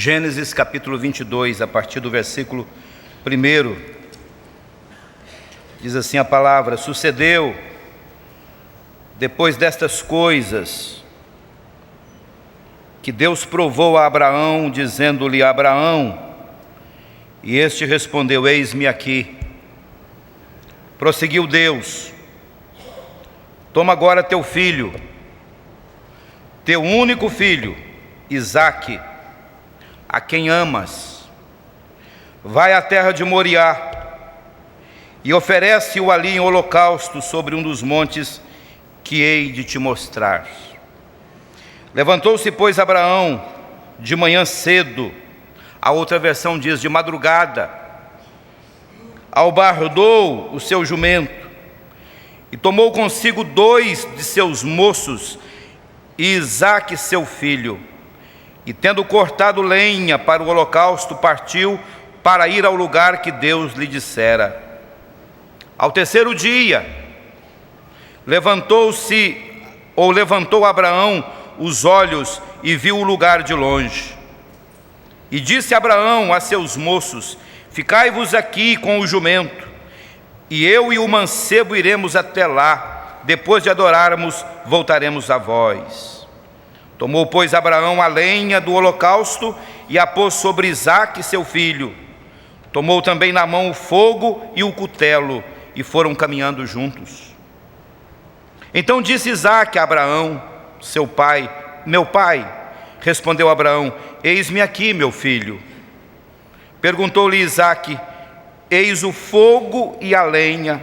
Gênesis capítulo 22, a partir do versículo 1, diz assim a palavra: Sucedeu, depois destas coisas, que Deus provou a Abraão, dizendo-lhe: Abraão, e este respondeu: Eis-me aqui. Prosseguiu Deus: Toma agora teu filho, teu único filho, Isaque, a quem amas, vai à terra de Moriá e oferece-o ali em holocausto sobre um dos montes que hei de te mostrar. Levantou-se, pois, Abraão de manhã cedo, a outra versão diz de madrugada, albardou o seu jumento e tomou consigo 2 de seus moços e Isaque seu filho, e tendo cortado lenha para o holocausto, partiu para ir ao lugar que Deus lhe dissera. Ao terceiro dia, levantou Abraão os olhos e viu o lugar de longe. E disse Abraão a seus moços: Ficai-vos aqui com o jumento, e eu e o mancebo iremos até lá. Depois de adorarmos, voltaremos a vós. Tomou, pois, Abraão a lenha do holocausto e a pôs sobre Isaque seu filho. Tomou também na mão o fogo e o cutelo, e foram caminhando juntos. Então disse Isaque a Abraão, seu pai: Meu pai. Respondeu Abraão: Eis-me aqui, meu filho. Perguntou-lhe Isaque: Eis o fogo e a lenha,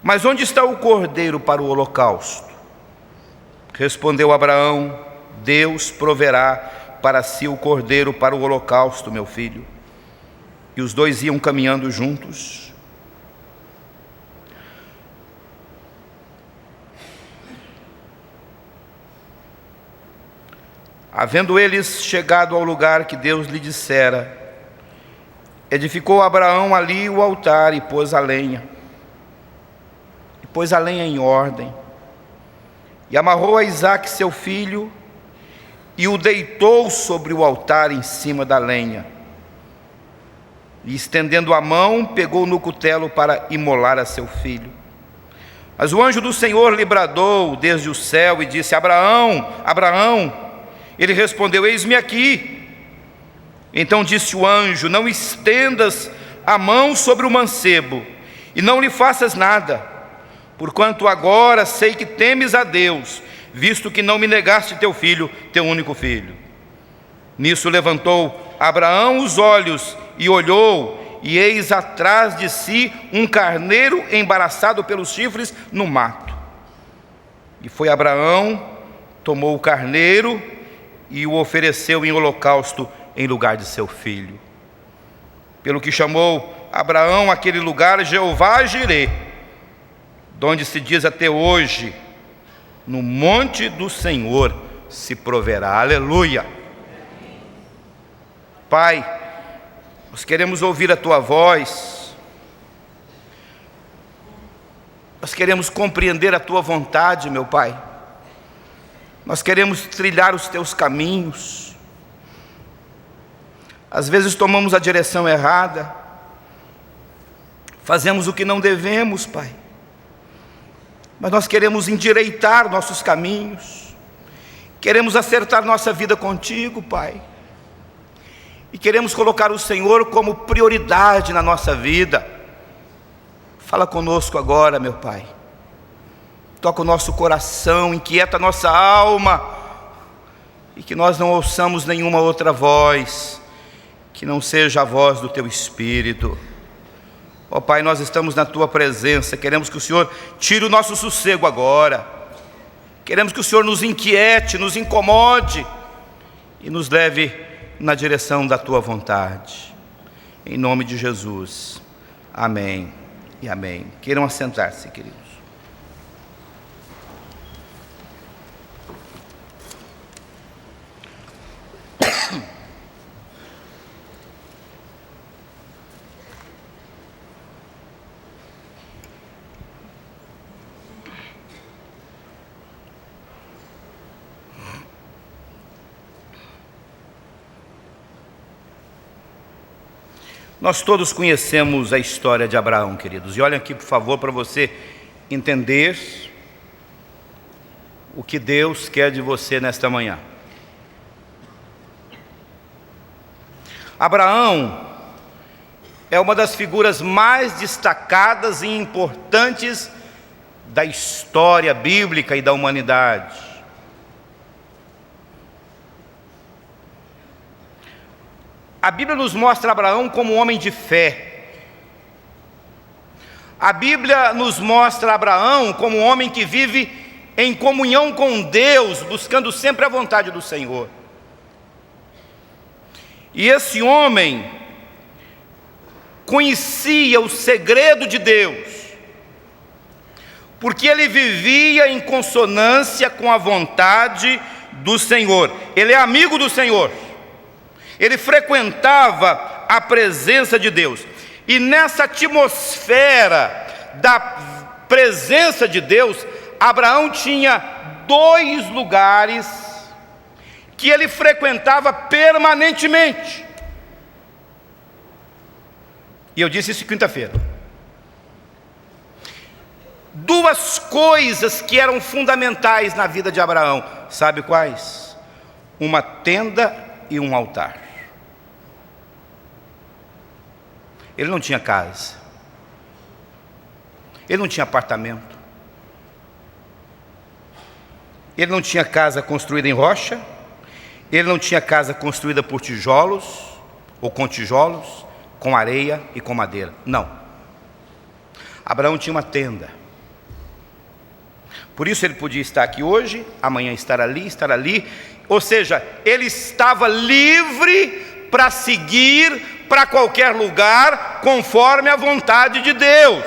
mas onde está o cordeiro para o holocausto? Respondeu Abraão: Deus proverá para si o cordeiro para o holocausto, meu filho. E os dois iam caminhando juntos. Havendo eles chegado ao lugar que Deus lhe dissera, edificou Abraão ali o altar e pôs a lenha. E pôs a lenha em ordem. E amarrou a Isaque seu filho e o deitou sobre o altar em cima da lenha. E estendendo a mão, pegou no cutelo para imolar a seu filho. Mas o anjo do Senhor lhe bradou desde o céu e disse: Abraão, Abraão. Ele respondeu: Eis-me aqui. Então disse o anjo: Não estendas a mão sobre o mancebo e não lhe faças nada, porquanto agora sei que temes a Deus, visto que não me negaste teu filho, teu único filho. Nisso levantou Abraão os olhos e olhou, e eis atrás de si um carneiro embaraçado pelos chifres no mato. E foi Abraão, tomou o carneiro e o ofereceu em holocausto em lugar de seu filho. Pelo que chamou Abraão aquele lugar Jeová Jirê, donde se diz até hoje: no monte do Senhor se proverá. Aleluia. Pai, nós queremos ouvir a Tua voz, nós queremos compreender a Tua vontade, meu Pai. Nós queremos trilhar os Teus caminhos. Às vezes tomamos a direção errada, fazemos o que não devemos, Pai. Mas nós queremos endireitar nossos caminhos, queremos acertar nossa vida contigo, Pai. E queremos colocar o Senhor como prioridade na nossa vida. Fala conosco agora, meu Pai. Toca o nosso coração, inquieta a nossa alma, e que nós não ouçamos nenhuma outra voz, que não seja a voz do Teu Espírito. Ó Pai, nós estamos na Tua presença, queremos que o Senhor tire o nosso sossego agora, queremos que o Senhor nos inquiete, nos incomode e nos leve na direção da Tua vontade. Em nome de Jesus, amém e amém. Queiram assentar-se, queridos. Nós todos conhecemos a história de Abraão, queridos. E olhem aqui, por favor, para você entender o que Deus quer de você nesta manhã. Abraão é uma das figuras mais destacadas e importantes da história bíblica e da humanidade. A Bíblia nos mostra Abraão como um homem de fé. A Bíblia nos mostra Abraão como um homem que vive em comunhão com Deus, buscando sempre a vontade do Senhor. E esse homem conhecia o segredo de Deus, porque ele vivia em consonância com a vontade do Senhor. Ele é amigo do Senhor. Ele frequentava a presença de Deus. E nessa atmosfera da presença de Deus, Abraão tinha 2 lugares que ele frequentava permanentemente. E eu disse isso quinta-feira. 2 coisas que eram fundamentais na vida de Abraão. Sabe quais? Uma tenda e um altar. Ele não tinha casa. Ele não tinha apartamento. Ele não tinha casa construída em rocha. Ele não tinha casa construída por tijolos, ou com tijolos, com areia e com madeira. Não. Abraão tinha uma tenda. Por isso ele podia estar aqui hoje, amanhã estar ali. Ou seja, ele estava livre para seguir para qualquer lugar, conforme a vontade de Deus.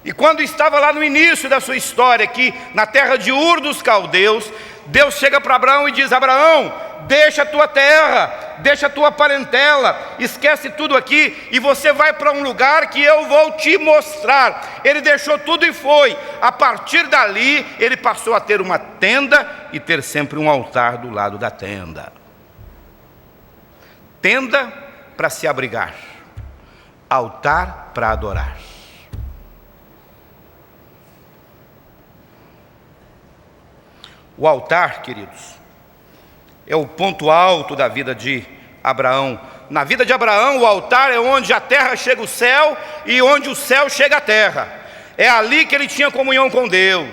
E quando estava lá no início da sua história, aqui na terra de Ur dos Caldeus, Deus chega para Abraão e diz: Abraão, deixa a tua terra, deixa a tua parentela, esquece tudo aqui, e você vai para um lugar que eu vou te mostrar. Ele deixou tudo e foi. A partir dali, ele passou a ter uma tenda e ter sempre um altar do lado da tenda. Tenda para se abrigar, altar para adorar. O altar, queridos, é o ponto alto da vida de Abraão. Na vida de Abraão, o altar é onde a terra chega ao céu e onde o céu chega à terra. É ali que ele tinha comunhão com Deus.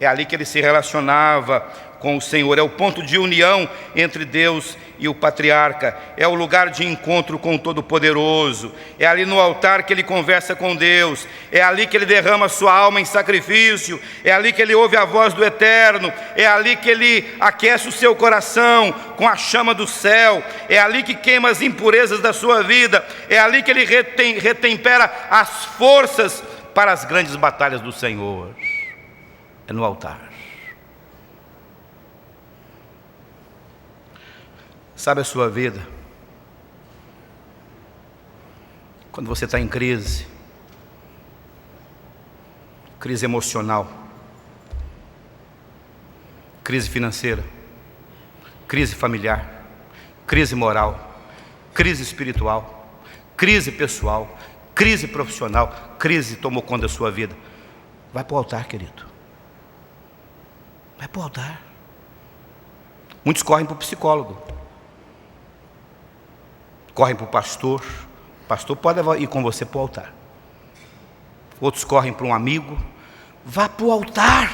É ali que ele se relacionava com o Senhor. É o ponto de união entre Deus e o patriarca. É o lugar de encontro com o Todo-Poderoso. É ali no altar que ele conversa com Deus. É ali que ele derrama sua alma em sacrifício. É ali que ele ouve a voz do Eterno. É ali que ele aquece o seu coração com a chama do céu. É ali que queima as impurezas da sua vida. É ali que ele retempera as forças para as grandes batalhas do Senhor. É no altar. Sabe a sua vida? Quando você está em crise emocional, crise financeira, crise familiar, crise moral, crise espiritual, crise pessoal, crise profissional, crise tomou conta da sua vida. Vai para o altar, querido. Vai para o altar. Muitos correm para o psicólogo, correm para o pastor. O pastor pode ir com você para o altar. Outros correm para um amigo. Vá para o altar.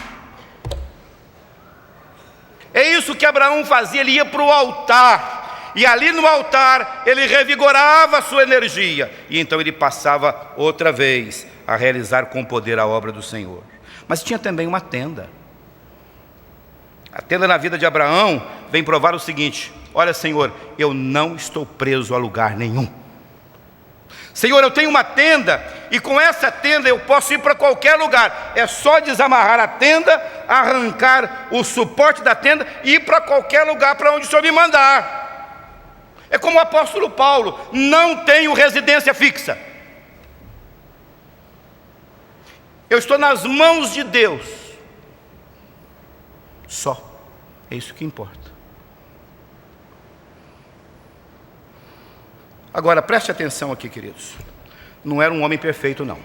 É isso que Abraão fazia. Ele ia para o altar. E ali no altar ele revigorava a sua energia. E então ele passava outra vez a realizar com poder a obra do Senhor. Mas tinha também uma tenda. A tenda na vida de Abraão vem provar o seguinte: olha, Senhor, eu não estou preso a lugar nenhum. Senhor, eu tenho uma tenda, e com essa tenda eu posso ir para qualquer lugar. É só desamarrar a tenda, arrancar o suporte da tenda e ir para qualquer lugar para onde o Senhor me mandar. É como o apóstolo Paulo: não tenho residência fixa. Eu estou nas mãos de Deus. Só. É isso que importa. Agora, preste atenção aqui, queridos. Não era um homem perfeito, não.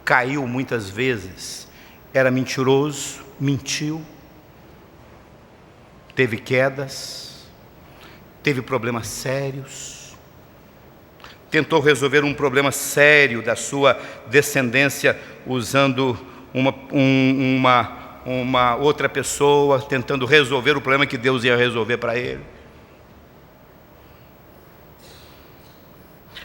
Caiu muitas vezes, era mentiroso, mentiu, teve quedas, teve problemas sérios, tentou resolver um problema sério da sua descendência usando uma outra pessoa, tentando resolver o problema que Deus ia resolver para ele.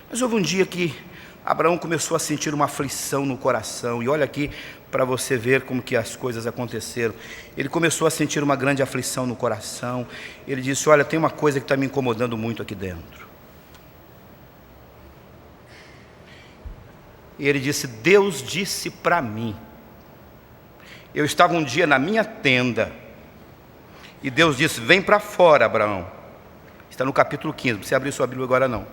Mas houve um dia que Abraão começou a sentir uma aflição no coração, e olha aqui para você ver como que as coisas aconteceram. Ele começou a sentir uma grande aflição no coração. Ele disse: olha, tem uma coisa que está me incomodando muito aqui dentro. E ele disse: Deus disse para mim. Eu estava um dia na minha tenda, e Deus disse: vem para fora, Abraão. Está no capítulo 15, não precisa abrir sua Bíblia agora não.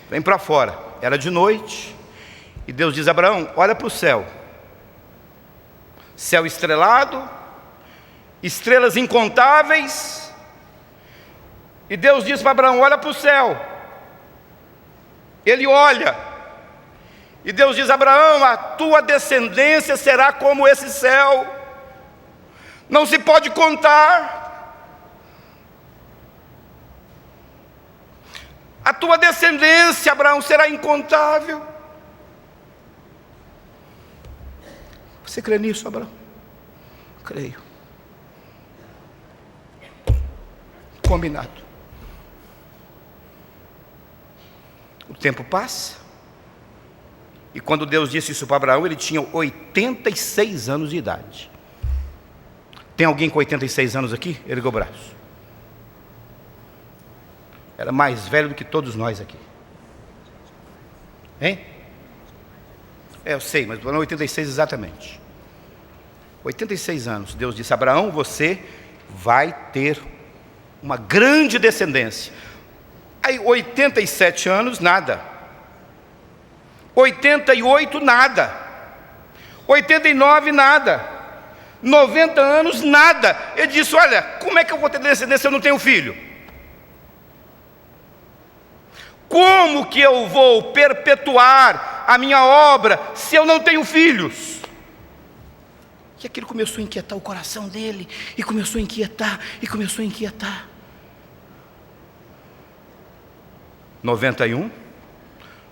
Vem para fora. Era de noite, e Deus diz: Abraão, olha para o céu. Céu estrelado, estrelas incontáveis. E Deus diz para Abraão: olha para o céu. Ele olha, e Deus diz: Abraão, a tua descendência será como esse céu, não se pode contar. A tua descendência, Abraão, será incontável. Você crê nisso, Abraão? Creio. Combinado. O tempo passa, e quando Deus disse isso para Abraão, ele tinha 86 anos de idade. Tem alguém com 86 anos aqui? Erga o braço. Era mais velho do que todos nós aqui. Hein? Eu sei, mas não 86 exatamente. 86 anos. Deus disse: Abraão, você vai ter uma grande descendência. Aí 87 anos, nada. 88, nada. 89, nada. 90 anos, nada. Ele disse: olha, como é que eu vou ter descendência se eu não tenho filho? Como que eu vou perpetuar a minha obra se eu não tenho filhos? E aquilo começou a inquietar o coração dele, e começou a inquietar, e começou a inquietar. 91,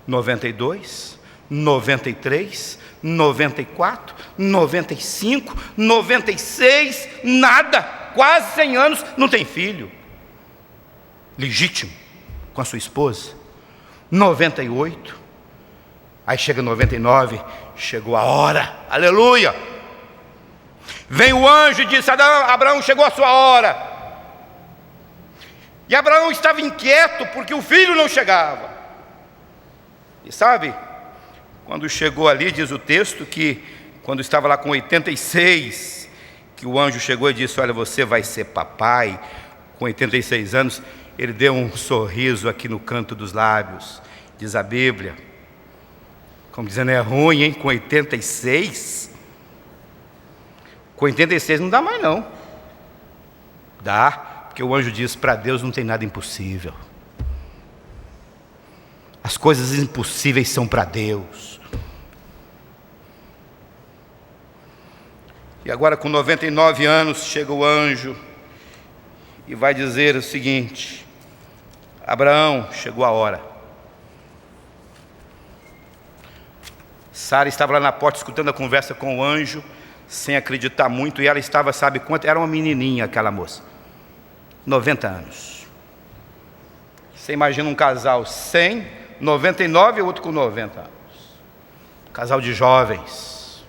92, 93, 94, 95, 96, nada, quase 100 anos, não tem filho legítimo com a sua esposa. 98, aí chega 99, chegou a hora, aleluia. Vem o anjo e diz: Abraão, chegou a sua hora. E Abraão estava inquieto porque o filho não chegava. E sabe, quando chegou ali, diz o texto que quando estava lá com 86, que o anjo chegou e disse: olha, você vai ser papai com 86 anos. Ele deu um sorriso aqui no canto dos lábios, diz a Bíblia, como dizendo: é ruim, hein, com 86? Com 86 não dá mais não. Dá, porque o anjo diz: para Deus não tem nada impossível. As coisas impossíveis são para Deus. E agora com 99 anos chega o anjo e vai dizer o seguinte: Abraão, chegou a hora. Sara estava lá na porta escutando a conversa com o anjo, sem acreditar muito, e ela estava, sabe quanto? Era uma menininha aquela moça, 90 anos. Você imagina um casal 100, 99 e outro com 90 anos. Um casal de jovens.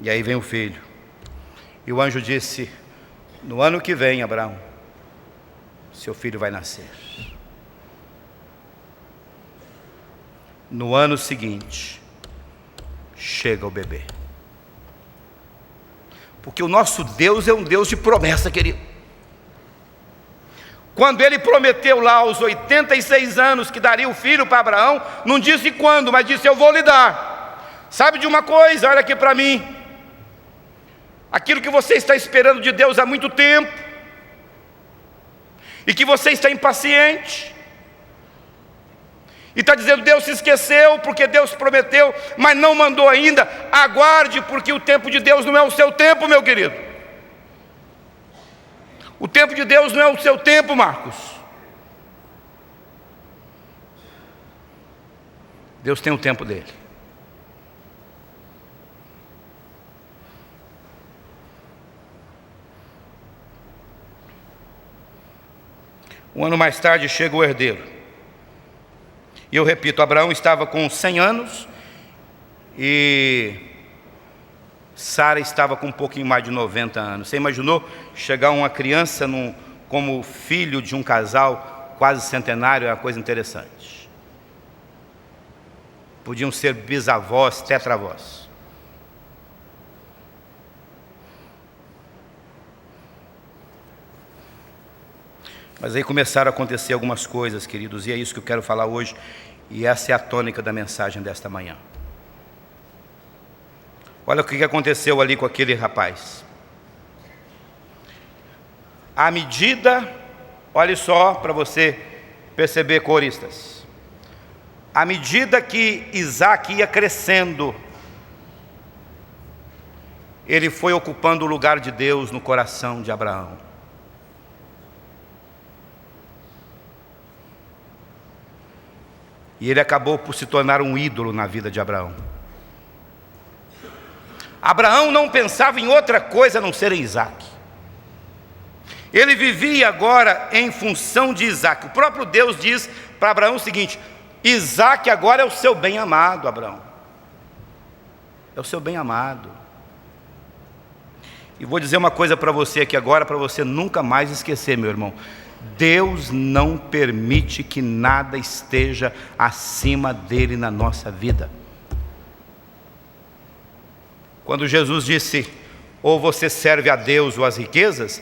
E aí vem o filho. E o anjo disse: no ano que vem, Abraão, seu filho vai nascer. No ano seguinte, chega o bebê. Porque o nosso Deus é um Deus de promessa, querido. Quando ele prometeu lá aos 86 anos que daria o filho para Abraão, não disse quando, mas disse: eu vou lhe dar. Sabe de uma coisa, olha aqui para mim. aquilo que você está esperando de Deus há muito tempo, e que você está impaciente, e está dizendo: Deus se esqueceu, porque Deus prometeu, mas não mandou ainda. Aguarde, porque o tempo de Deus não é o seu tempo, meu querido. O tempo de Deus não é o seu tempo, Marcos. Deus tem o tempo dele. Um ano mais tarde chega o herdeiro. E eu repito, Abraão estava com 100 anos e Sara estava com um pouquinho mais de 90 anos. Você imaginou chegar uma criança como filho de um casal quase centenário? É uma coisa interessante. Podiam ser bisavós, tetravós. Mas aí começaram a acontecer algumas coisas, queridos, e é isso que eu quero falar hoje, e essa é a tônica da mensagem desta manhã. Olha o que aconteceu ali com aquele rapaz. À medida, olhe só para você perceber, coristas, à medida que Isaac ia crescendo, ele foi ocupando o lugar de Deus no coração de Abraão. E ele acabou por se tornar um ídolo na vida de Abraão. Abraão não pensava em outra coisa a não ser em Isaac. Ele vivia agora em função de Isaac. O próprio Deus diz para Abraão o seguinte: Isaac agora é o seu bem-amado, Abraão. É o seu bem-amado. E vou dizer uma coisa para você aqui agora, para você nunca mais esquecer, meu irmão. Deus não permite que nada esteja acima dele na nossa vida. Quando Jesus disse: ou você serve a Deus ou às riquezas,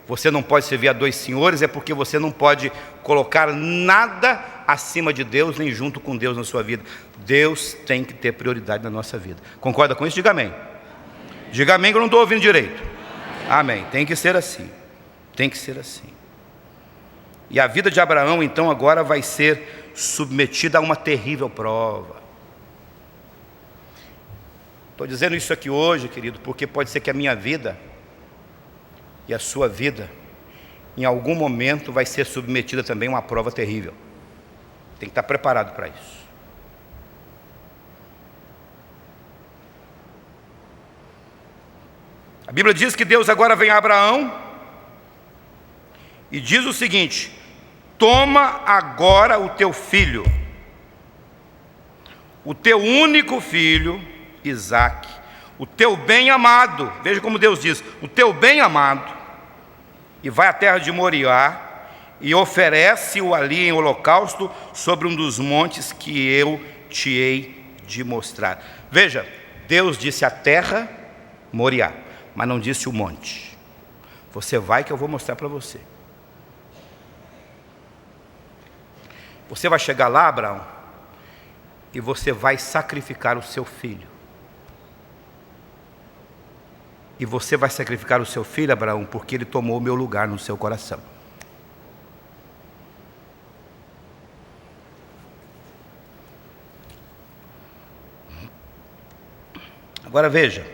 você não pode servir a dois senhores, é porque você não pode colocar nada acima de Deus, nem junto com Deus na sua vida. Deus tem que ter prioridade na nossa vida. Concorda com isso? Diga amém. Diga amém, que eu não estou ouvindo direito. Amém. Tem que ser assim. Tem que ser assim. E a vida de Abraão, então, agora vai ser submetida a uma terrível prova. Estou dizendo isso aqui hoje, querido, porque pode ser que a minha vida e a sua vida, em algum momento, vai ser submetida também a uma prova terrível. Tem que estar preparado para isso. A Bíblia diz que Deus agora vem a Abraão e diz o seguinte: toma agora o teu filho, o teu único filho, Isaque, o teu bem-amado. Veja como Deus diz: o teu bem-amado, e vai à terra de Moriá e oferece-o ali em holocausto sobre um dos montes que eu te hei de mostrar. Veja, Deus disse a terra, Moriá, mas não disse o monte. Você vai que eu vou mostrar para você. Você vai chegar lá, Abraão, e você vai sacrificar o seu filho. E você vai sacrificar o seu filho, Abraão, porque ele tomou o meu lugar no seu coração. Agora veja,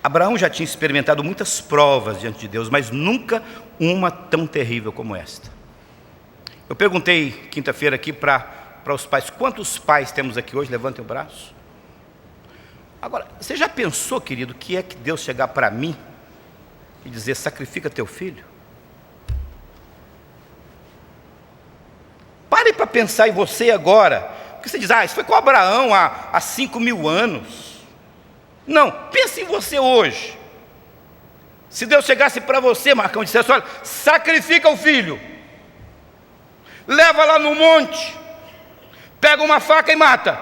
Abraão já tinha experimentado muitas provas diante de Deus, mas nunca uma tão terrível como esta. Eu perguntei quinta-feira aqui para os pais: quantos pais temos aqui hoje? Levantem o braço. Agora, você já pensou, querido, que é que Deus chegar para mim e dizer: sacrifica teu filho? Pare para pensar em você agora, porque você diz: isso foi com Abraão há 5.000 anos. Não, pense em você hoje. Se Deus chegasse para você, Marcão, e dissesse: olha, sacrifica o filho, leva lá no monte, pega uma faca e mata,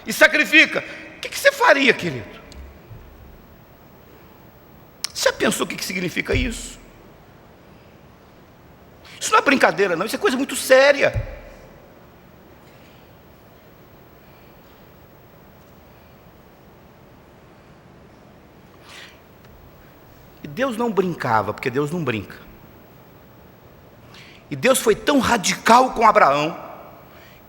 e sacrifica. O que você faria, querido? Você já pensou o que significa isso? Isso não é brincadeira, não, isso é coisa muito séria. E Deus não brincava, porque Deus não brinca. E Deus foi tão radical com Abraão,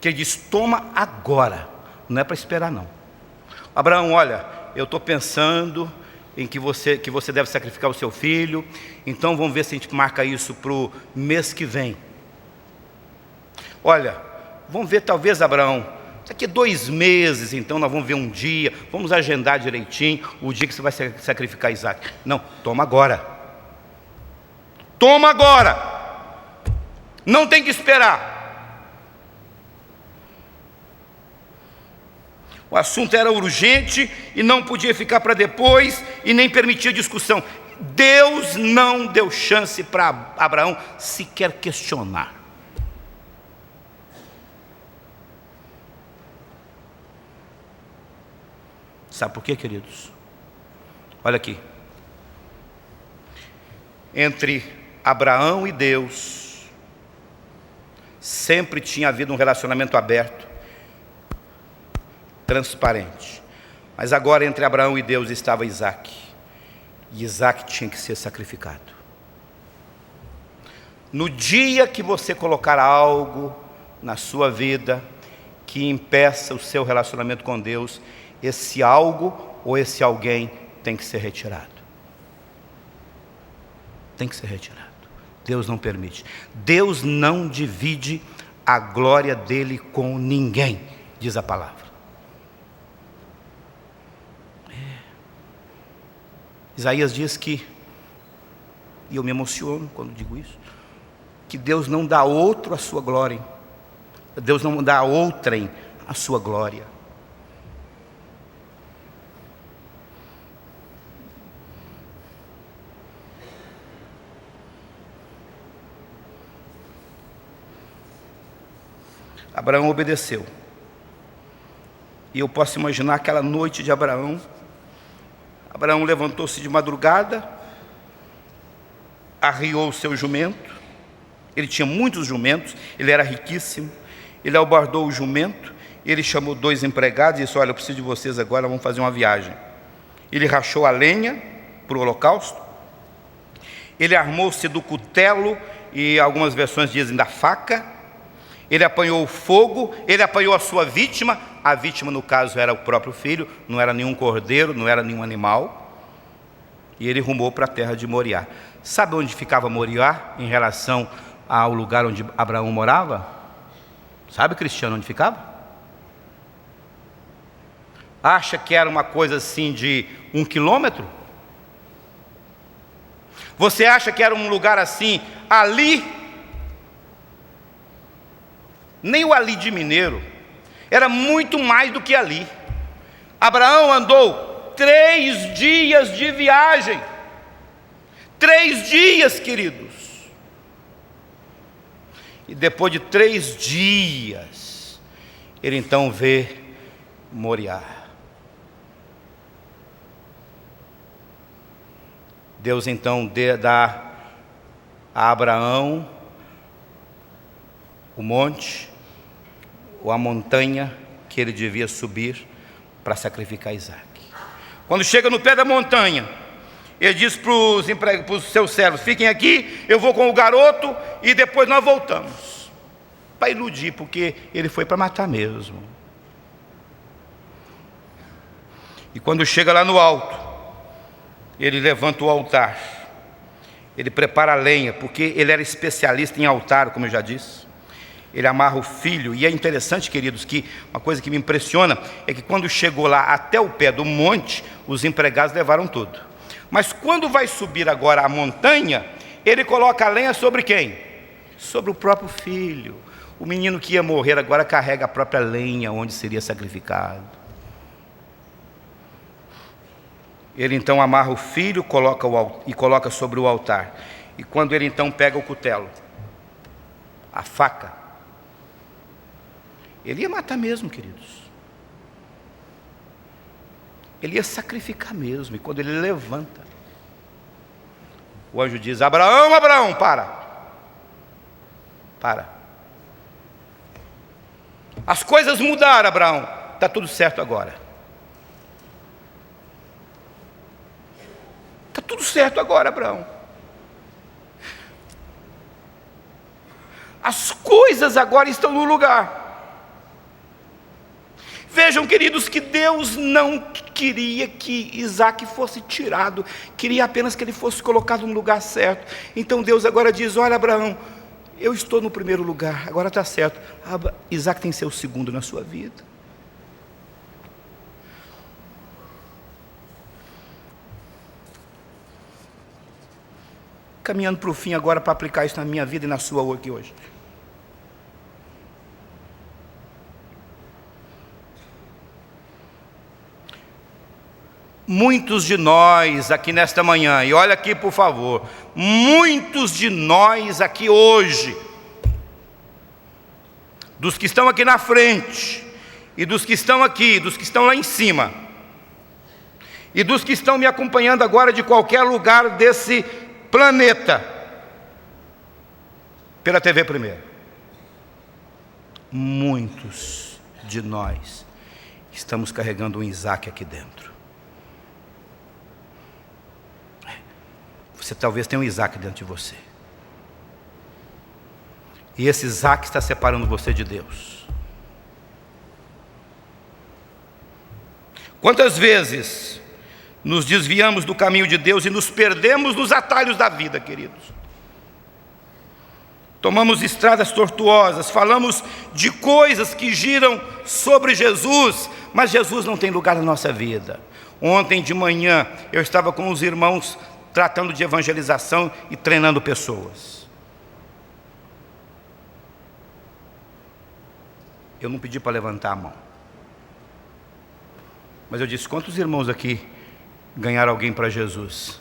que ele disse: toma agora, não é para esperar não. Abraão, olha, eu estou pensando em que você deve sacrificar o seu filho, então vamos ver se a gente marca isso para o mês que vem. Olha, vamos ver talvez, Abraão, daqui a 2 meses, então nós vamos ver um dia, vamos agendar direitinho o dia que você vai sacrificar Isaac. Não, toma agora. Toma agora. Não tem que esperar. O assunto era urgente e não podia ficar para depois e nem permitia discussão. Deus não deu chance para Abraão sequer questionar. Sabe por quê, queridos? Olha aqui. Entre Abraão e Deus, sempre tinha havido um relacionamento aberto, transparente. Mas agora entre Abraão e Deus estava Isaac. E Isaac tinha que ser sacrificado. No dia que você colocar algo na sua vida que impeça o seu relacionamento com Deus, esse algo ou esse alguém tem que ser retirado. Tem que ser retirado. Deus não permite. Deus não divide a glória dele com ninguém, diz a palavra. Isaías diz que, e eu me emociono quando digo isso, que Deus não dá outro a sua glória. Deus não dá a outrem a sua glória. Abraão obedeceu. E eu posso imaginar aquela noite de Abraão. Abraão levantou-se de madrugada, arriou o seu jumento. Ele tinha muitos jumentos, ele era riquíssimo. Ele abordou o jumento, ele chamou 2 empregados e disse: olha, eu preciso de vocês agora, vamos fazer uma viagem. Ele rachou a lenha para o holocausto. Ele armou-se do cutelo e algumas versões dizem da faca. Ele apanhou o fogo, ele apanhou a sua vítima. A vítima, no caso, era o próprio filho, não era nenhum cordeiro, não era nenhum animal. E ele rumou para a terra de Moriá. Sabe onde ficava Moriá em relação ao lugar onde Abraão morava? Sabe, Cristiano, onde ficava? Acha que era uma coisa assim de 1 quilômetro? Você acha que era um lugar assim, ali? Nem o ali de Mineiro. Era muito mais do que ali. Abraão andou 3 dias de viagem. 3 dias, queridos. E depois de 3 dias, ele então vê Moriá. Deus então dá a Abraão o monte, ou a montanha que ele devia subir para sacrificar Isaac. Quando chega no pé da montanha, ele diz para os seus servos: fiquem aqui, eu vou com o garoto e depois nós voltamos. Para iludir, porque ele foi para matar mesmo. E quando chega lá no alto, ele levanta o altar. Ele prepara a lenha, porque ele era especialista em altar, como eu já disse. Ele amarra o filho, e é interessante, queridos, que uma coisa que me impressiona é que quando chegou lá até o pé do monte, os empregados levaram tudo. Mas quando vai subir agora a montanha, ele coloca a lenha sobre quem? Sobre o próprio filho. O menino que ia morrer agora carrega a própria lenha onde seria sacrificado. Ele então amarra o filho, coloca sobre o altar. E quando ele então pega o cutelo, a faca, ele ia matar mesmo, queridos. Ele ia sacrificar mesmo. E quando ele levanta, o anjo diz: Abraão, Abraão, para. As coisas mudaram, Abraão. Está tudo certo agora. Está tudo tudo certo agora, Abraão. As coisas agora estão no lugar. Vejam, queridos, que Deus não queria que Isaac fosse tirado, queria apenas que ele fosse colocado no lugar certo. Então Deus agora diz: olha, Abraão, eu estou no primeiro lugar, agora está certo. Isaac tem que ser o segundo na sua vida. Caminhando para o fim agora, para aplicar isso na minha vida e na sua aqui hoje. Muitos de nós aqui nesta manhã, e olha aqui por favor, muitos de nós aqui hoje, dos que estão aqui na frente, e dos que estão aqui, dos que estão lá em cima, e dos que estão me acompanhando agora de qualquer lugar desse planeta, pela TV Primeiro, muitos de nós estamos carregando um Isaac aqui dentro. Você talvez tenha um Isaac dentro de você. E esse Isaac está separando você de Deus. Quantas vezes nos desviamos do caminho de Deus e nos perdemos nos atalhos da vida, queridos? Tomamos estradas tortuosas, falamos de coisas que giram sobre Jesus, mas Jesus não tem lugar na nossa vida. Ontem de manhã eu estava com os irmãos tratando de evangelização e treinando pessoas. Eu não pedi para levantar a mão, mas eu disse: quantos irmãos aqui ganharam alguém para Jesus?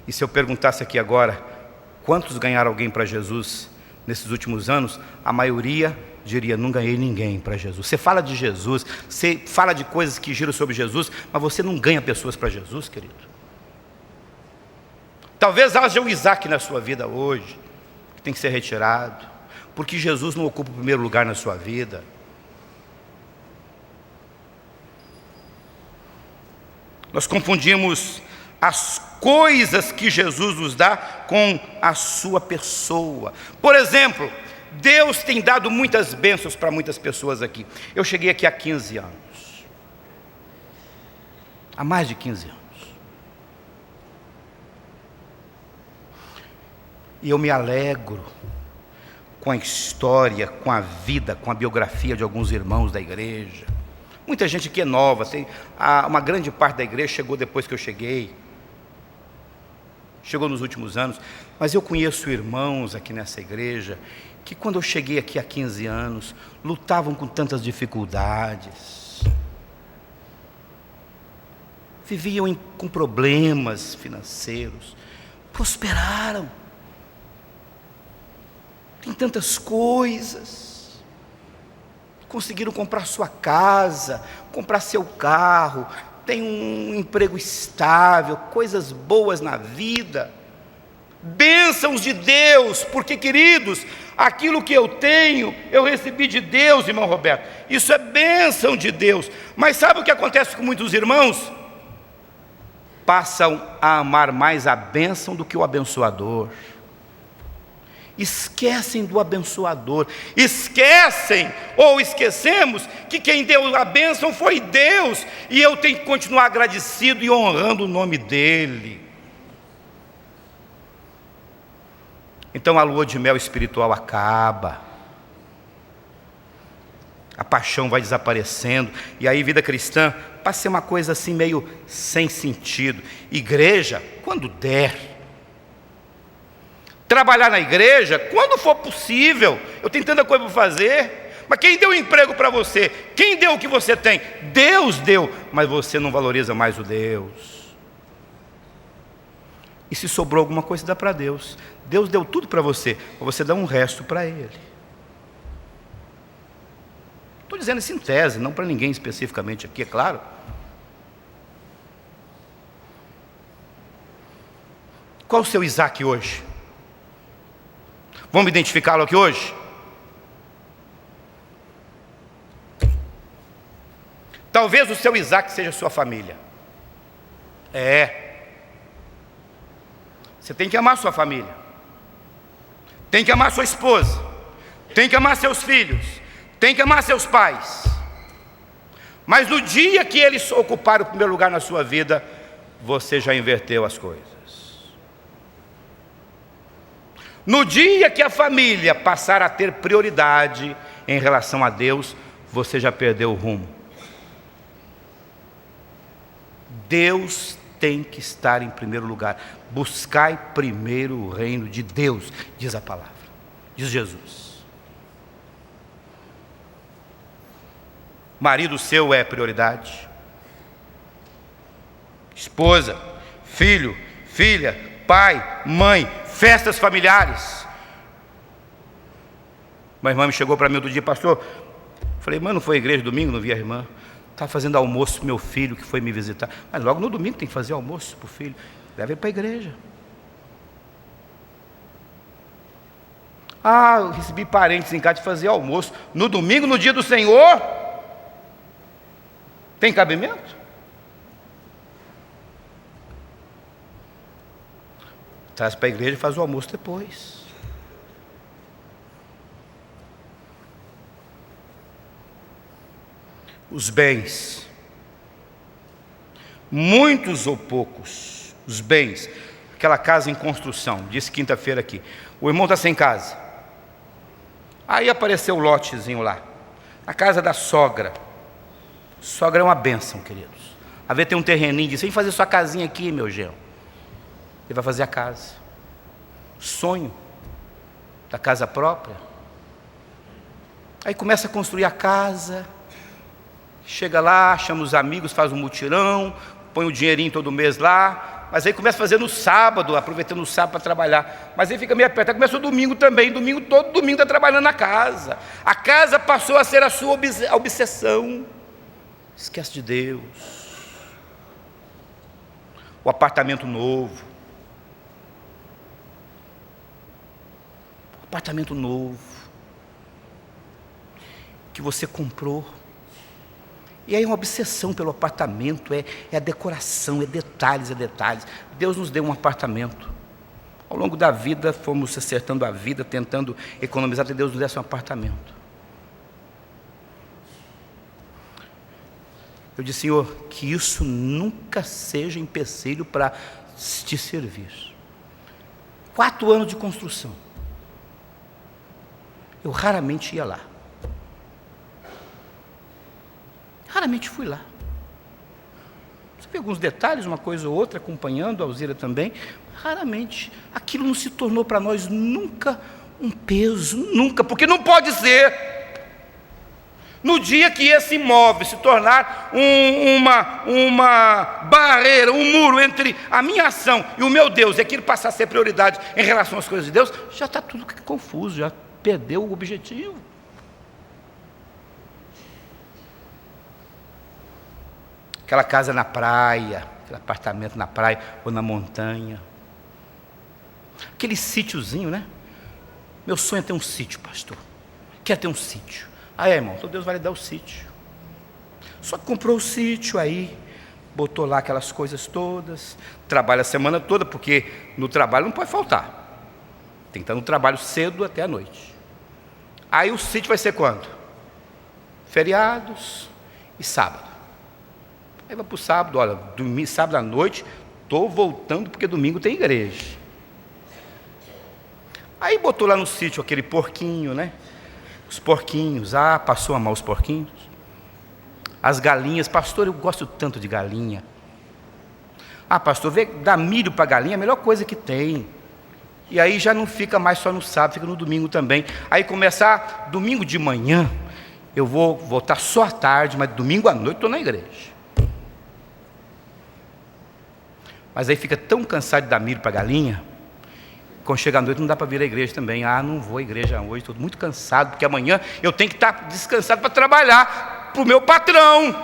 E se eu perguntasse aqui agora, quantos ganharam alguém para Jesus nesses últimos anos? A maioria diria: não ganhei ninguém para Jesus. Você fala de Jesus, você fala de coisas que giram sobre Jesus, mas você não ganha pessoas para Jesus, querido. Talvez haja um Isaac na sua vida hoje, que tem que ser retirado, porque Jesus não ocupa o primeiro lugar na sua vida. Nós confundimos as coisas que Jesus nos dá com a sua pessoa. Por exemplo, Deus tem dado muitas bênçãos para muitas pessoas aqui. Eu cheguei aqui há 15 anos. Há mais de 15 anos. E eu me alegro com a história, com a vida, com a biografia de alguns irmãos da igreja. Muita gente aqui é nova, uma grande parte da igreja chegou depois que eu cheguei. Chegou nos últimos anos, mas eu conheço irmãos aqui nessa igreja que quando eu cheguei aqui há 15 anos, lutavam com tantas dificuldades, viviam com problemas financeiros, prosperaram. Tem tantas coisas, conseguiram comprar sua casa, comprar seu carro, tem um emprego estável, coisas boas na vida, bênçãos de Deus, porque, queridos, aquilo que eu tenho, eu recebi de Deus, irmão Roberto, isso é bênção de Deus. Mas sabe o que acontece com muitos irmãos? Passam a amar mais a bênção do que o abençoador. Esquecem do abençoador, esquecem ou esquecemos que quem deu a bênção foi Deus, e eu tenho que continuar agradecido e honrando o nome dEle. Então a lua de mel espiritual acaba, a paixão vai desaparecendo, e aí vida cristã passa a ser uma coisa assim meio sem sentido. Igreja, quando der. Trabalhar na igreja, quando for possível. Eu tenho tanta coisa para fazer. Mas quem deu emprego para você? Quem deu o que você tem? Deus deu, mas você não valoriza mais o Deus. E se sobrou alguma coisa, dá para Deus. Deus deu tudo para você, mas você dá um resto para Ele. Estou dizendo isso em tese, não para ninguém especificamente aqui, é claro. Qual o seu Isaac hoje? Vamos identificá-lo aqui hoje? Talvez o seu Isaac seja a sua família. Você tem que amar sua família, tem que amar sua esposa, tem que amar seus filhos, tem que amar seus pais. Mas no dia que eles ocuparem o primeiro lugar na sua vida, você já inverteu as coisas. No dia que a família passar a ter prioridade em relação a Deus, você já perdeu o rumo. Deus tem que estar em primeiro lugar. Buscai primeiro o reino de Deus, diz a palavra, diz Jesus. Marido seu é prioridade. Esposa, filho, filha, pai, mãe, festas familiares. Uma irmã me chegou para mim outro dia: pastor, falei, mano, não foi à igreja domingo, não vi a irmã. Estava fazendo almoço para meu filho que foi me visitar. Mas logo no domingo tem que fazer almoço para o filho. Leva ele para a igreja. Ah, eu recebi parentes em casa de fazer almoço. No domingo, no dia do Senhor, tem cabimento? Traz para a igreja e faz o almoço depois. Os bens, muitos ou poucos, os bens, aquela casa em construção, disse quinta-feira aqui, o irmão está sem casa, aí apareceu o lotezinho lá, a casa da sogra. Sogra é uma bênção, queridos. A ver, tem um terreninho, disse, vem fazer sua casinha aqui, meu genro. Ele vai fazer a casa, sonho da casa própria. Aí começa a construir a casa. Chega lá, chama os amigos, faz um mutirão, põe o dinheirinho todo mês lá, mas aí começa a fazer no sábado, aproveitando o sábado para trabalhar. Mas aí fica meio apertado, começa o domingo também, todo domingo está trabalhando na casa. A casa passou a ser a sua obsessão. Esquece de Deus. O apartamento novo. O apartamento novo que você comprou. E aí uma obsessão pelo apartamento, é a decoração, é detalhes. Deus nos deu um apartamento. Ao longo da vida, fomos acertando a vida, tentando economizar, até Deus nos desse um apartamento. Eu disse, Senhor, que isso nunca seja empecilho para te servir. 4 anos de construção. Eu raramente ia lá. Raramente fui lá. Você vê alguns detalhes, uma coisa ou outra, acompanhando, a Alzira também. Raramente. Aquilo não se tornou para nós nunca um peso, nunca, porque não pode ser. No dia que esse imóvel se tornar uma barreira, um muro entre a minha ação e o meu Deus, e aquilo passar a ser prioridade em relação às coisas de Deus, já está tudo confuso, já perdeu o objetivo. Aquela casa na praia, aquele apartamento na praia ou na montanha. Aquele sítiozinho, né? Meu sonho é ter um sítio, pastor. Quer ter um sítio. Ah, irmão, então Deus vai lhe dar o sítio. Só que comprou o sítio aí, botou lá aquelas coisas todas, trabalha a semana toda, porque no trabalho não pode faltar. Tem que estar no trabalho cedo até a noite. Aí o sítio vai ser quando? Feriados e sábado. Aí vai para o sábado, olha, sábado à noite, estou voltando porque domingo tem igreja. Aí botou lá no sítio aquele porquinho, né? Os porquinhos, passou a amar os porquinhos. As galinhas, pastor, eu gosto tanto de galinha. Pastor, dá milho para galinha, é a melhor coisa que tem. E aí já não fica mais só no sábado, fica no domingo também. Aí começar domingo de manhã, eu vou voltar só à tarde, mas domingo à noite estou na igreja. Mas aí fica tão cansado de dar milho para a galinha, quando chega à noite não dá para vir à igreja também. Não vou à igreja hoje, estou muito cansado, porque amanhã eu tenho que estar descansado para trabalhar para o meu patrão.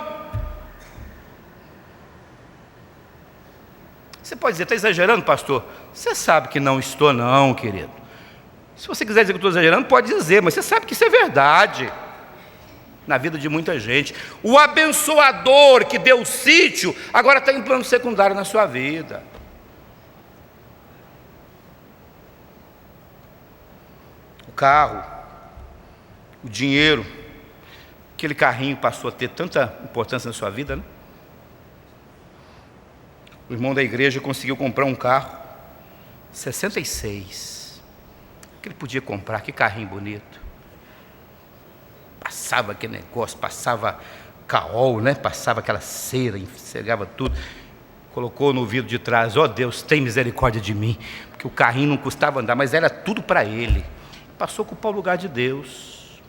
Você pode dizer, está exagerando, pastor? Você sabe que não estou não, querido. Se você quiser dizer que eu estou exagerando, pode dizer, mas você sabe que isso é verdade. Na vida de muita gente. O abençoador que deu o sítio, agora está em plano secundário na sua vida. carro, o dinheiro, aquele carrinho passou a ter tanta importância na sua vida, né? O irmão da igreja conseguiu comprar um carro, 66, que ele podia comprar, que carrinho bonito. Passava aquele negócio, passava caol, né? Passava aquela cera, enxergava tudo. Colocou no vidro de trás: ó Deus, tem misericórdia de mim, porque o carrinho não custava andar, mas era tudo para ele. Passou a ocupar o lugar de Deus.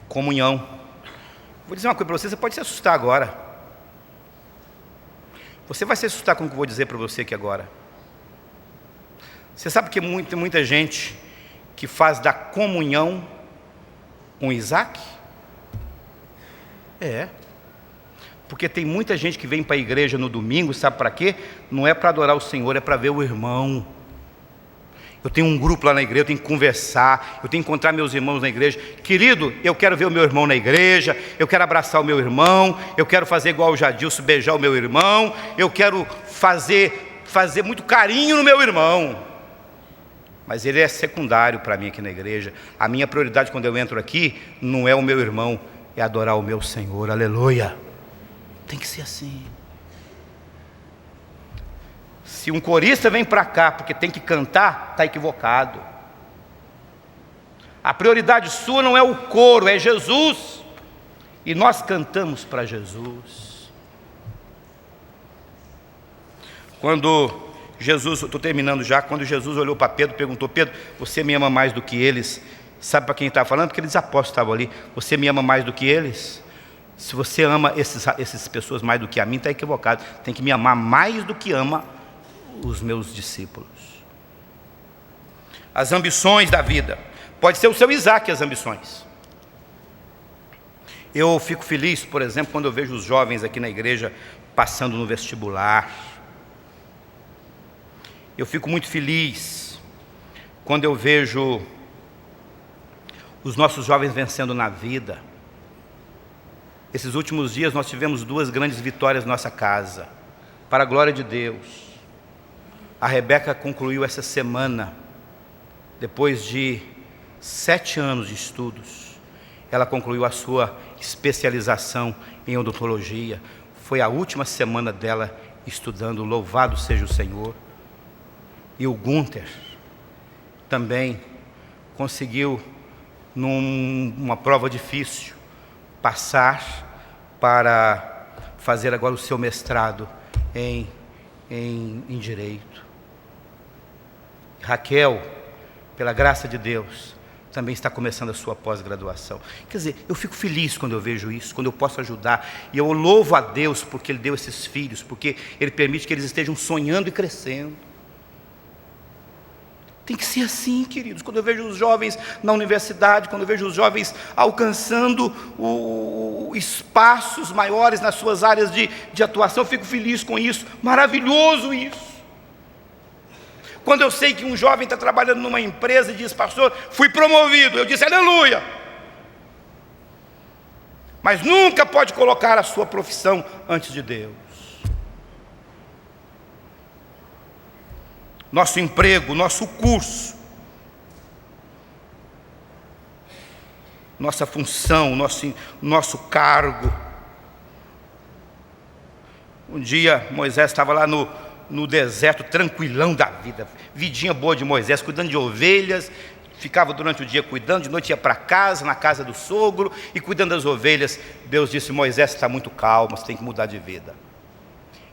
Comunhão. Vou dizer uma coisa para você, você pode se assustar agora. Você vai se assustar com o que eu vou dizer para você aqui agora. Você sabe que muita gente que faz da comunhão um Isaac? É. Porque tem muita gente que vem para a igreja no domingo, sabe para quê? Não é para adorar o Senhor, é para ver o irmão. Eu tenho um grupo lá na igreja, eu tenho que conversar, eu tenho que encontrar meus irmãos na igreja. Querido, eu quero ver o meu irmão na igreja, eu quero abraçar o meu irmão, eu quero fazer igual o Jadilson, beijar o meu irmão, eu quero fazer muito carinho no meu irmão. Mas ele é secundário para mim aqui na igreja. A minha prioridade quando eu entro aqui não é o meu irmão, é adorar o meu Senhor, aleluia. Tem que ser assim. Se um corista vem para cá porque tem que cantar, está equivocado. A prioridade sua não é o coro, é Jesus. E nós cantamos para Jesus. Quando Jesus, estou terminando já, quando Jesus olhou para Pedro, perguntou: Pedro, você me ama mais do que eles? Sabe para quem está falando? Porque eles apóstolos estavam ali. Você me ama mais do que eles? Se você ama essas pessoas mais do que a mim, está equivocado. Tem que me amar mais do que ama os meus discípulos. As ambições da vida. Pode ser o seu Isaac as ambições. Eu fico feliz, por exemplo, quando eu vejo os jovens aqui na igreja passando no vestibular. Eu fico muito feliz quando eu vejo os nossos jovens vencendo na vida. Esses últimos dias nós tivemos 2 grandes vitórias na nossa casa, para a glória de Deus. A Rebeca concluiu essa semana, depois de 7 anos de estudos, ela concluiu a sua especialização em odontologia. Foi a última semana dela estudando, louvado seja o Senhor. E o Gunther também conseguiu, numa prova difícil, passar para fazer agora o seu mestrado em Direito. Raquel, pela graça de Deus, também está começando a sua pós-graduação. Quer dizer, eu fico feliz quando eu vejo isso, quando eu posso ajudar. E eu louvo a Deus porque Ele deu esses filhos, porque Ele permite que eles estejam sonhando e crescendo. Tem que ser assim, queridos. Quando eu vejo os jovens na universidade, quando eu vejo os jovens alcançando espaços maiores nas suas áreas de atuação, eu fico feliz com isso. Maravilhoso isso. Quando eu sei que um jovem está trabalhando numa empresa e diz: pastor, fui promovido, eu disse aleluia. Mas nunca pode colocar a sua profissão antes de Deus. Nosso emprego, nosso curso, nossa função, nosso cargo. Um dia Moisés estava lá no deserto, tranquilão da vida, vidinha boa de Moisés, cuidando de ovelhas, ficava durante o dia cuidando, de noite ia para casa, na casa do sogro, e cuidando das ovelhas. Deus disse: Moisés, está muito calmo, você tem que mudar de vida.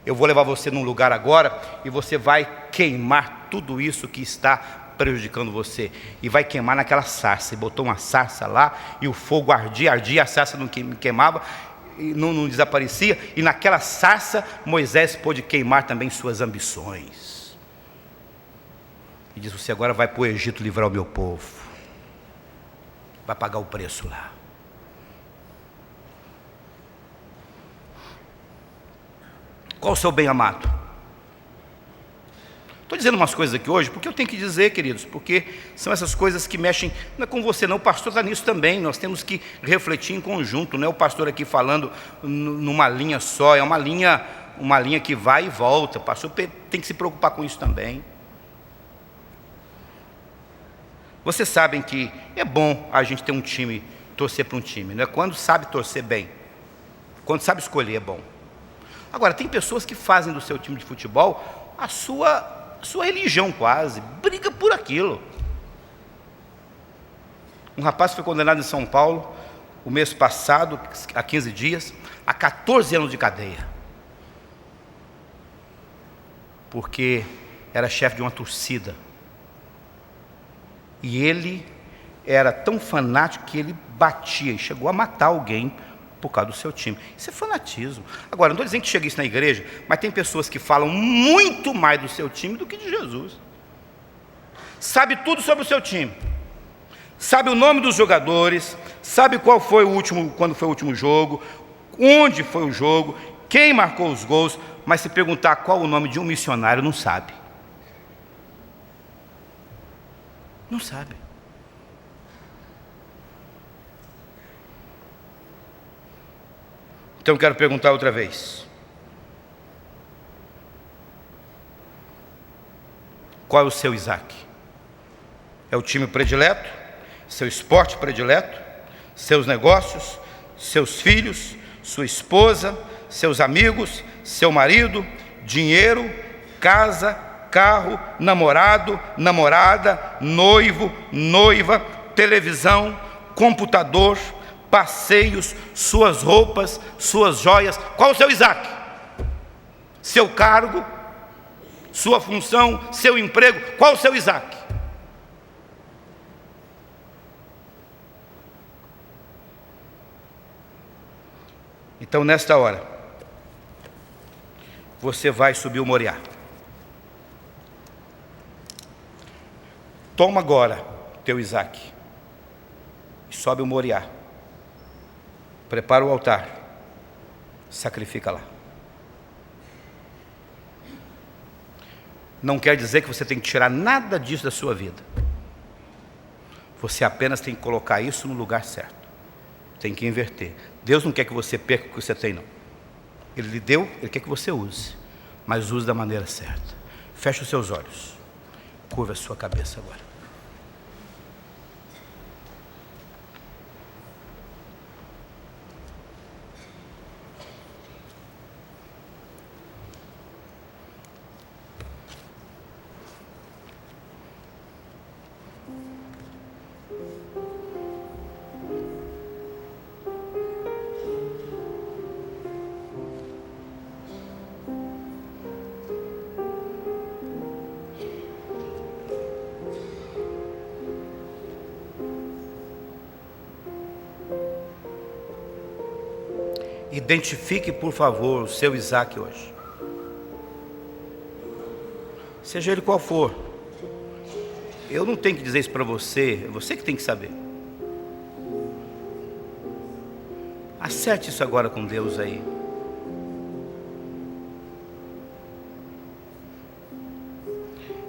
Eu vou levar você num lugar agora, e você vai queimar tudo isso que está prejudicando você, e vai queimar naquela sarça. E botou uma sarça lá, e o fogo ardia, a sarça não queimava, e não desaparecia, e naquela sarça Moisés pôde queimar também suas ambições. E diz: você agora vai para o Egito livrar o meu povo, vai pagar o preço lá. Qual o seu bem amado? Estou dizendo umas coisas aqui hoje porque eu tenho que dizer, queridos, porque são essas coisas que mexem, não é com você não, o pastor está nisso também. Nós temos que refletir em conjunto, não é o pastor aqui falando numa linha só, é uma linha uma linha que vai e volta. O pastor tem que se preocupar com isso também. Vocês sabem que é bom a gente ter um time, torcer para um time, não é? Quando sabe torcer bem, quando sabe escolher é bom. Agora, tem pessoas que fazem do seu time de futebol a sua religião quase, briga por aquilo. Um rapaz foi condenado em São Paulo, o mês passado, há 15 dias, a 14 anos de cadeia. Porque era chefe de uma torcida. E ele era tão fanático que ele batia e chegou a matar alguém por causa do seu time. Isso é fanatismo. Agora, não estou dizendo que chega isso na igreja, mas tem pessoas que falam muito mais do seu time do que de Jesus. Sabe tudo sobre o seu time. Sabe o nome dos jogadores, sabe quando foi o último jogo, onde foi o jogo, quem marcou os gols, mas se perguntar qual o nome de um missionário, não sabe. Não sabe. Então eu quero perguntar outra vez. Qual é o seu Isaac? É o time predileto? Seu esporte predileto? Seus negócios? Seus filhos? Sua esposa? Seus amigos? Seu marido? Dinheiro? Casa? Carro? Namorado? Namorada? Noivo? Noiva? Televisão? Computador? Passeios, suas roupas, suas joias? Qual o seu Isaac? Seu cargo, sua função, seu emprego? Qual o seu Isaac? Então, nesta hora, você vai subir o Moriá. Toma agora teu Isaac e sobe o Moriá. Prepara o altar, sacrifica lá. Não quer dizer que você tem que tirar nada disso da sua vida. Você apenas tem que colocar isso no lugar certo. Tem que inverter. Deus não quer que você perca o que você tem, não. Ele lhe deu, Ele quer que você use, mas use da maneira certa. Feche os seus olhos. Curva a sua cabeça agora. Identifique, por favor, o seu Isaac hoje. Seja ele qual for. Eu não tenho que dizer isso para você, é você que tem que saber. Acerte isso agora com Deus aí.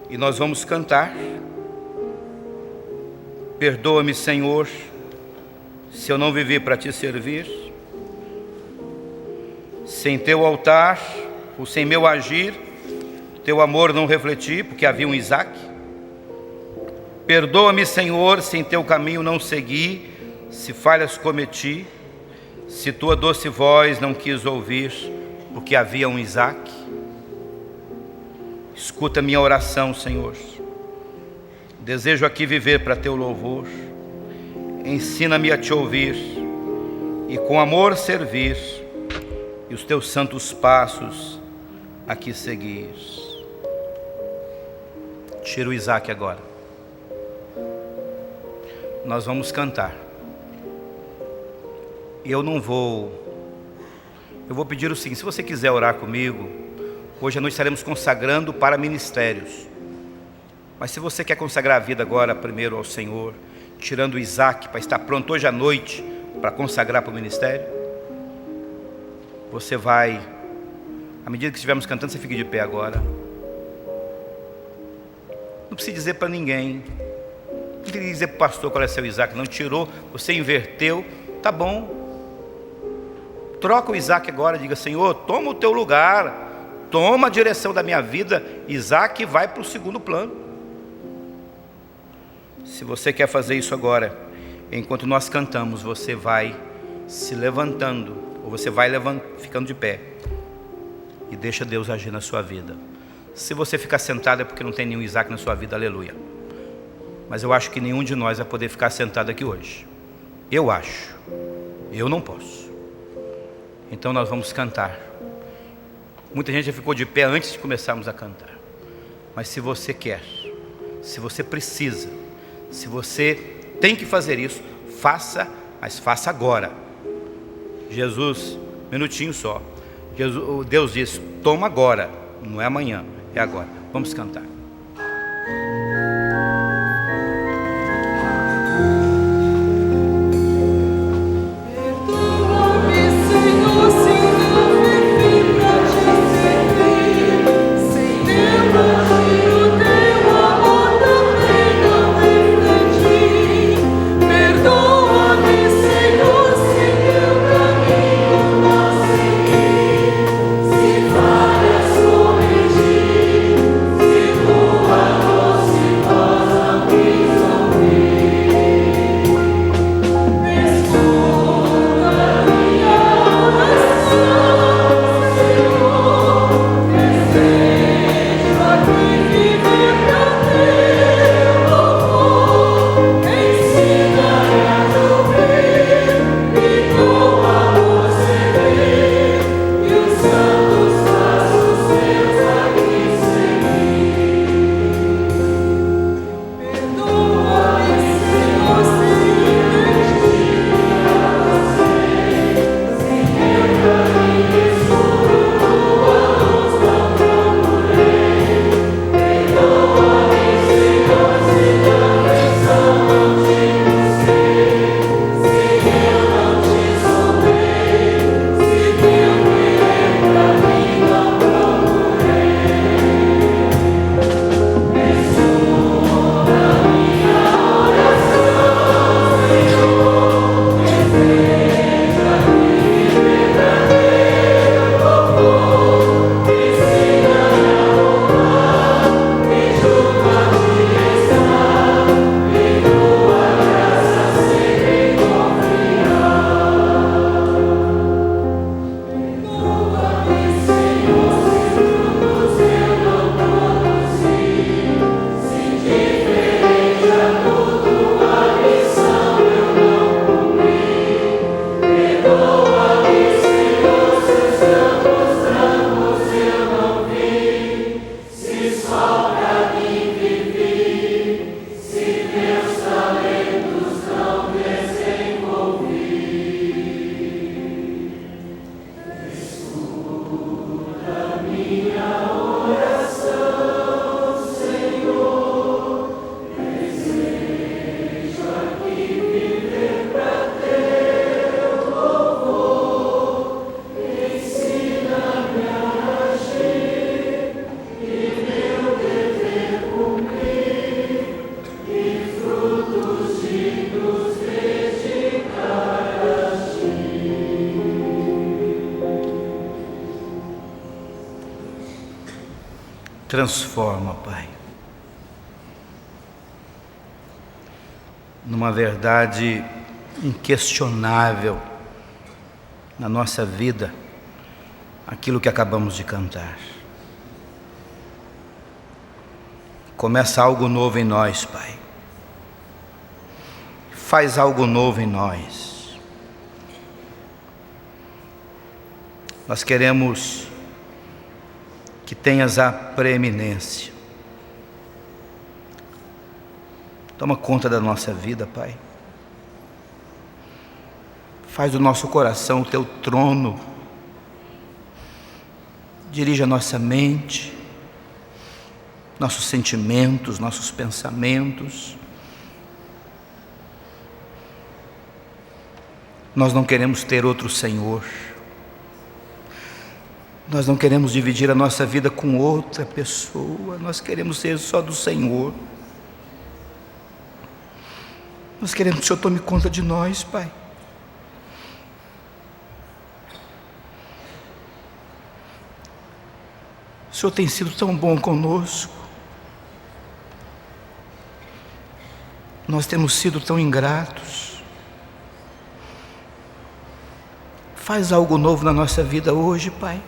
E nós vamos cantar. Perdoa-me, Senhor, se eu não vivi para te servir. Sem teu altar, ou sem meu agir, teu amor não refleti, porque havia um Isaac. Perdoa-me, Senhor, se em teu caminho não segui, se falhas cometi, se tua doce voz não quis ouvir, porque havia um Isaac. Escuta minha oração, Senhor. Desejo aqui viver para teu louvor. Ensina-me a te ouvir e com amor servir, e os teus santos passos aqui seguir. Tira o Isaac agora. Nós vamos cantar. Eu vou pedir o seguinte: se você quiser orar comigo, hoje à noite estaremos consagrando para ministérios. Mas se você quer consagrar a vida agora primeiro ao Senhor, tirando o Isaac para estar pronto hoje à noite para consagrar para o ministério, você vai, à medida que estivermos cantando, você fica de pé agora. Não precisa dizer para ninguém. Não precisa dizer para o pastor qual é seu Isaac. Não tirou, você inverteu, tá bom. Troca o Isaac agora, diga: Senhor, toma o teu lugar, toma a direção da minha vida. Isaac vai para o segundo plano. Se você quer fazer isso agora, enquanto nós cantamos, você vai se levantando, ou você vai ficando de pé, e deixa Deus agir na sua vida. Se você ficar sentado é porque não tem nenhum Isaac na sua vida, aleluia. Mas eu acho que nenhum de nós vai poder ficar sentado aqui hoje. Eu acho. Eu não posso. Então nós vamos cantar. Muita gente já ficou de pé antes de começarmos a cantar. Mas se você quer, se você precisa, se você tem que fazer isso, faça, mas faça agora. Jesus, minutinho só. Deus diz: toma agora, não é amanhã, é agora. Vamos cantar. Transforma, Pai, numa verdade inquestionável na nossa vida, aquilo que acabamos de cantar. Começa algo novo em nós, Pai. Faz algo novo em nós. Nós queremos que tenhas a preeminência. Toma conta da nossa vida, Pai. Faz do nosso coração o teu trono. Dirige a nossa mente, nossos sentimentos, nossos pensamentos. Nós não queremos ter outro Senhor. Nós não queremos dividir a nossa vida com outra pessoa. Nós queremos ser só do Senhor. Nós queremos que o Senhor tome conta de nós, Pai. O Senhor tem sido tão bom conosco. Nós temos sido tão ingratos. Faz algo novo na nossa vida hoje, Pai.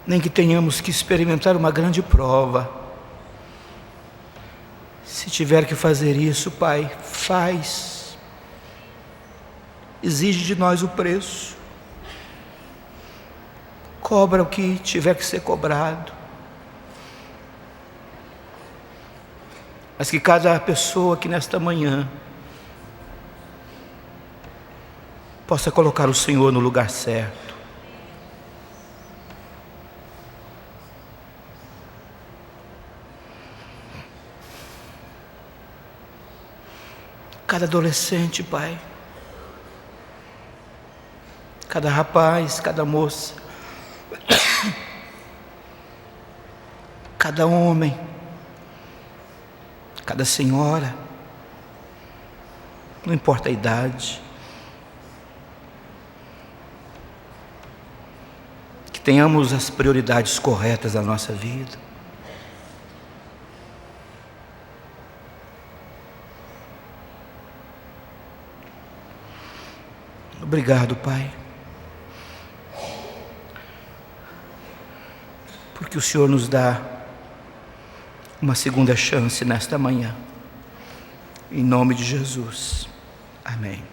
Nem que tenhamos que experimentar uma grande prova. Se tiver que fazer isso, Pai, faz. Exige de nós o preço. Cobra o que tiver que ser cobrado. Mas que cada pessoa aqui nesta manhã possa colocar o Senhor no lugar certo. Cada adolescente, Pai, cada rapaz, cada moça, cada homem, cada senhora, não importa a idade, que tenhamos as prioridades corretas da nossa vida. Obrigado, Pai, porque o Senhor nos dá uma segunda chance nesta manhã. Em nome de Jesus. Amém.